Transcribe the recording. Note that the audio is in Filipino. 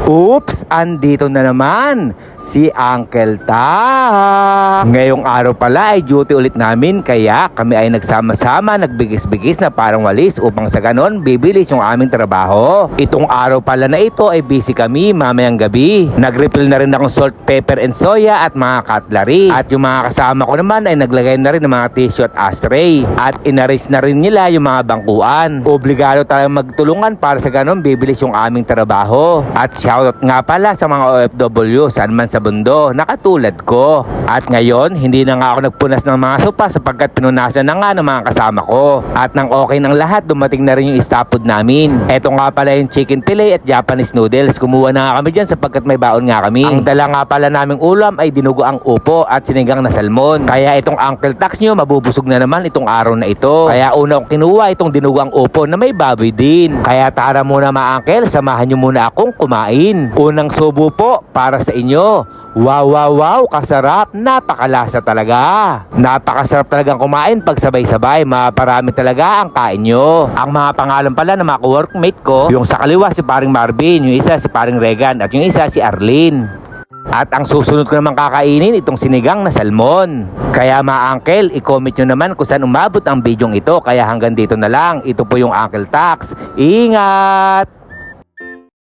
Oops! Andito na naman si Uncle Tak. Ngayong araw pala ay duty ulit namin, kaya kami ay nagsama-sama, nagbigis-bigis na parang walis upang sa ganon bibilis yung aming trabaho. Itong araw pala na ito ay busy kami mamayang gabi. Nag-refill na rin akong salt, pepper and soya at mga cutlery. At yung mga kasama ko naman ay naglagay na rin ng mga tissue at ashtray. At inaris na rin nila yung mga bangkuan. Obligado tayong magtulungan para sa ganon bibilis yung aming trabaho. At shoutout nga pala sa mga OFW saan man sa bundo na katulad ko. At ngayon, hindi na nga ako nagpunas ng mga sopa sapagkat pinunasan na nga ng mga kasama ko. At nang okay ng lahat, dumating na rin yung stop food namin. Eto nga pala yung chicken fillet at Japanese noodles. Kumuha na nga kami dyan sapagkat may baon nga kami. Ang dala nga pala naming ulam ay dinuguang upo at sinigang na salmon. Kaya itong Uncle Tax nyo, mabubusog na naman itong araw na ito. Kaya una kong kinuha itong dinuguang upo na may baboy din. Kaya tara muna mga uncle, samahan nyo muna akong kumain. Unang subo po para sa inyo. Wow, wow, wow, kasarap, napakalasa talaga. Napakasarap talagang kumain pag sabay-sabay, maparami talaga ang kain nyo. Ang mga pangalan pala ng mga workmate ko, yung sa kaliwa si paring Marvin, yung isa si paring Regan, at yung isa si Arlene. At ang susunod ko naman kakainin itong sinigang na salmon. Kaya mga uncle, i-comment nyo naman kung saan umabot ang bidyong ito. Kaya hanggang dito na lang, ito po yung Uncle Tax. Ingat!